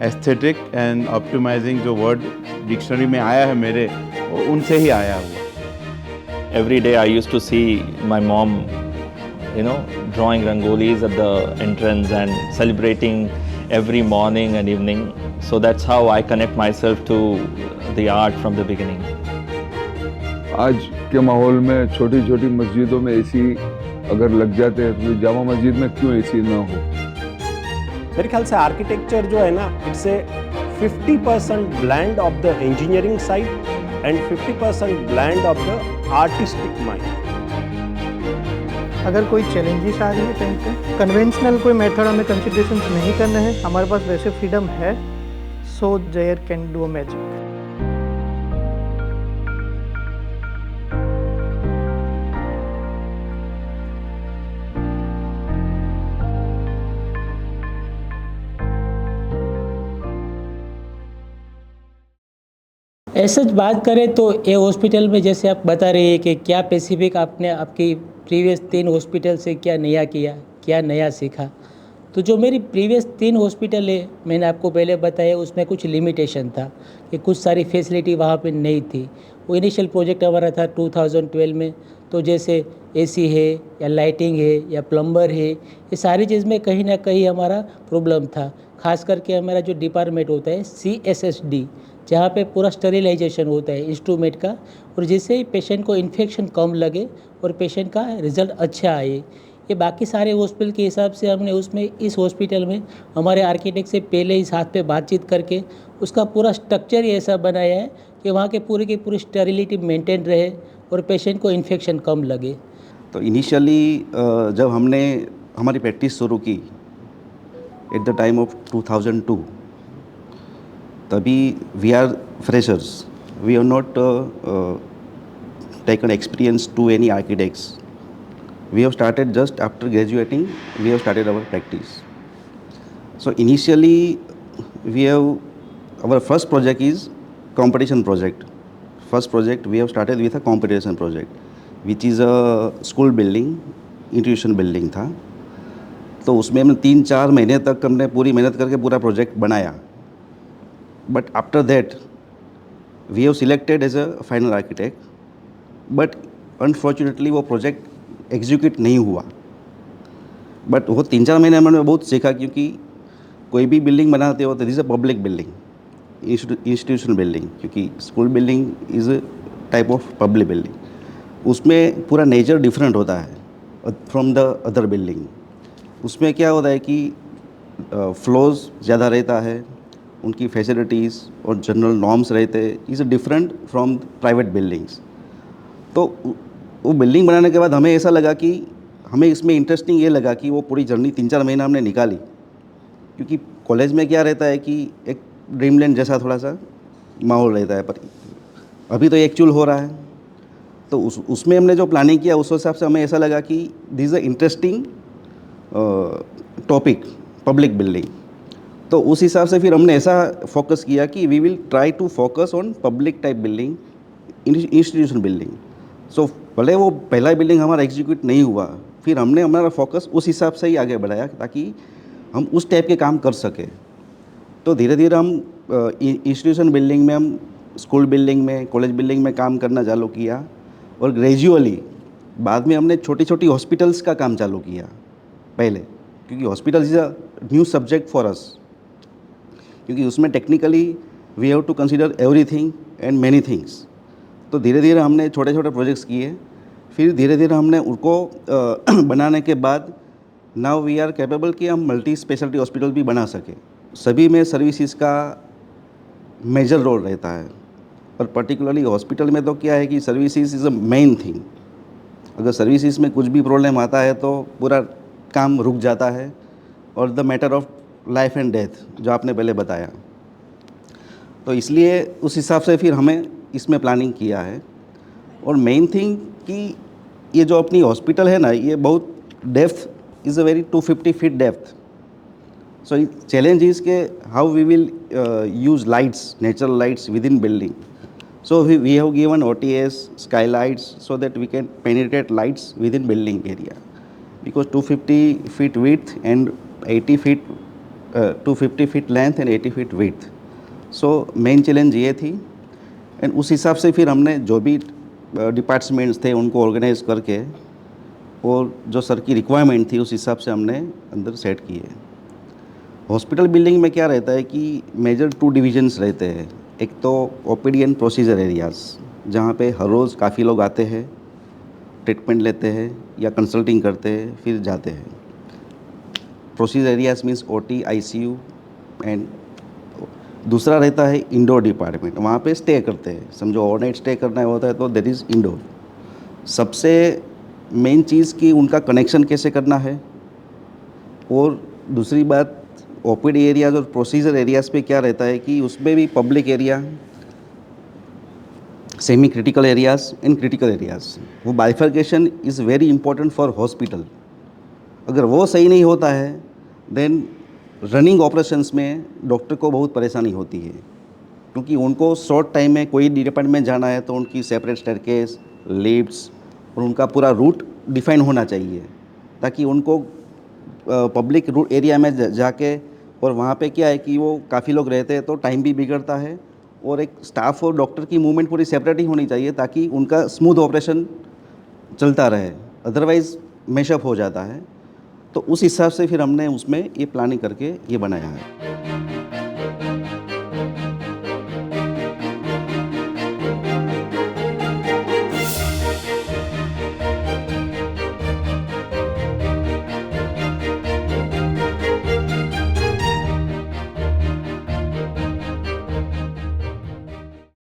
Aesthetic and optimising जो word dictionary में आया है मेरे, वो उनसे ही आया हुआ। Every day I used to see my mom, drawing rangolis at the entrance and celebrating every morning and evening. So that's how I connect myself to the art from the beginning. आज के माहौल में छोटी छोटी मस्जिदों में AC अगर लग जाते हैं तो जामा मस्जिद में क्यों एसी ना हो। मेरे ख्याल से आर्किटेक्चर जो है ना, it's a 50% blend of the engineering side and 50% blend of the artistic mind. अगर कोई चैलेंजेस आ रही है कहीं पे, कन्वेंशनल कोई मेथड हमें कंसिडरेशन नहीं करना है, हमारे पास वैसे फ्रीडम है, so there can do a magic. ऐसा बात करें तो ये हॉस्पिटल में जैसे आप बता रहे हैं कि क्या स्पेसिफिक आपने आपकी प्रीवियस 3 हॉस्पिटल से क्या नया किया, क्या नया सीखा। तो जो मेरी प्रीवियस 3 हॉस्पिटल है, मैंने आपको पहले बताया, उसमें कुछ लिमिटेशन था कि कुछ सारी फैसिलिटी वहाँ पे नहीं थी। वो इनिशियल प्रोजेक्ट हमारा था 2012 में, तो जैसे एसी है या लाइटिंग है या प्लम्बर है, ये सारी चीज़ में कहीं ना कहीं हमारा प्रॉब्लम था। खास करके हमारा जो डिपार्टमेंट होता है CSSD, जहाँ पे पूरा स्टरीलाइजेशन होता है इंस्ट्रूमेंट का, और जिससे पेशेंट को इन्फेक्शन कम लगे और पेशेंट का रिज़ल्ट अच्छा आए। ये बाकी सारे हॉस्पिटल के हिसाब से हमने उसमें इस हॉस्पिटल में हमारे आर्किटेक्ट से पहले ही साथ पे बातचीत करके उसका पूरा स्ट्रक्चर ही ऐसा बनाया है कि वहाँ के पूरी की पूरी स्टेरिलिटी मेंटेन रहे और पेशेंट को इन्फेक्शन कम लगे। तो इनिशियली जब हमने हमारी प्रैक्टिस शुरू की एट द टाइम ऑफ 2002, तभी we are freshers, we have not taken experience to any architects, we have started just after graduating, we have started our practice. So initially we have, our first project is competition project. First project we have started with a competition project, which is a school building, institution building था. तो उसमें हमने 3-4 महीने तक हमने पूरी मेहनत करके पूरा प्रोजेक्ट बनाया. But after that we have selected as a final architect, but unfortunately वो प्रोजेक्ट एग्जीक्यूट नहीं हुआ. बट वो 3-4 महीने हमने बहुत सीखा, क्योंकि कोई भी बिल्डिंग बनाते हो तो this is a public building, institution building, क्योंकि school building is a type of public building. उसमें पूरा नेचर डिफरेंट होता है फ्रॉम द अदर बिल्डिंग. उसमें क्या होता है कि फ्लोज ज़्यादा रहता है, उनकी फैसिलिटीज़ और जनरल नॉर्म्स रहते हैं, is different from private buildings. तो वो बिल्डिंग बनाने के बाद हमें ऐसा लगा कि हमें इसमें इंटरेस्टिंग ये लगा कि वो पूरी जर्नी 3-4 महीना हमने निकाली, क्योंकि कॉलेज में क्या रहता है कि एक ड्रीमलैंड जैसा थोड़ा सा माहौल रहता है, पर अभी तो एक्चुअल हो रहा है. तो उसमें हमने जो प्लानिंग किया उस हिसाब से हमें ऐसा लगा कि this is a interesting topic, public building. तो उस हिसाब से फिर हमने ऐसा फोकस किया कि we will try to focus on public type building, institution building. So भले वो पहला बिल्डिंग हमारा एग्जीक्यूट नहीं हुआ, फिर हमने हमारा फोकस उस हिसाब से ही आगे बढ़ाया ताकि हम उस टाइप के काम कर सकें. तो धीरे धीरे हम इंस्टीट्यूशन बिल्डिंग में, हम स्कूल बिल्डिंग में, कॉलेज बिल्डिंग में काम करना चालू किया, और ग्रेजुअली बाद में हमने छोटी छोटी हॉस्पिटल्स का काम चालू किया पहले, क्योंकि hospital is a new subject for us, क्योंकि उसमें technically we have to consider everything and many things. तो धीरे धीरे हमने छोटे छोटे प्रोजेक्ट्स किए, फिर धीरे धीरे हमने उनको बनाने के बाद नाउ वी आर कैपेबल कि हम मल्टी स्पेशलिटी हॉस्पिटल भी बना सकें. सभी में सर्विसेज का मेजर रोल रहता है, और पर्टिकुलरली हॉस्पिटल में तो क्या है कि services is a main thing. अगर सर्विसेज में कुछ भी प्रॉब्लम आता है तो पूरा काम रुक जाता है, और the matter of life and death जो आपने पहले बताया. तो इसलिए उस हिसाब से फिर हमें इसमें प्लानिंग किया है. और मेन थिंग कि ये जो अपनी हॉस्पिटल है ना, ये बहुत depth is a very 250 feet depth. So challenge is के how we will use lights, natural lights within building. So we have given OTS, skylights, so that we can penetrate lights within building area, because 250 feet width and 80 feet 250 feet length and 80 feet width. So main challenge ये थी, and उस हिसाब से फिर हमने जो भी departments थे उनको ऑर्गेनाइज करके और जो सर की रिक्वायरमेंट थी उस हिसाब से हमने अंदर सेट किए। हॉस्पिटल बिल्डिंग में क्या रहता है कि मेजर 2 डिविजन्स रहते हैं। एक तो ओपीडी एंड प्रोसीजर एरियाज़, जहाँ पे हर रोज़ काफ़ी लोग आते हैं, ट्रीटमेंट लेते हैं या कंसल्टिंग करते हैं फिर जाते हैं। Procedure areas means OT, ICU, and दूसरा रहता है इंडोर डिपार्टमेंट, वहाँ पे स्टे करते हैं। समझो ओवरनाइट स्टे करना होता है तो दैट इज़ इंडोर। सबसे मेन चीज़ कि उनका कनेक्शन कैसे करना है, और दूसरी बात ओपीडी एरियाज और प्रोसीजर एरियाज़ पे क्या रहता है कि उसमें भी public area, semi critical areas and critical areas, वो bifurcation is very important for hospital. अगर वो सही नहीं होता है देन रनिंग ऑपरेशंस में डॉक्टर को बहुत परेशानी होती है, क्योंकि उनको शॉर्ट टाइम में कोई डिपार्टमेंट जाना है तो उनकी सेपरेट स्टेयरकेस, लिफ्ट्स और उनका पूरा रूट डिफाइन होना चाहिए, ताकि उनको पब्लिक रूट एरिया में जाके, और वहाँ पे क्या है कि वो काफ़ी लोग रहते हैं तो टाइम भी बिगड़ता है, और एक स्टाफ और डॉक्टर की मूवमेंट पूरी सेपरेट ही होनी चाहिए ताकि उनका स्मूथ ऑपरेशन चलता रहे, अदरवाइज़ मैशअप हो जाता है। तो उस हिसाब से फिर हमने उसमें ये प्लानिंग करके ये बनाया है।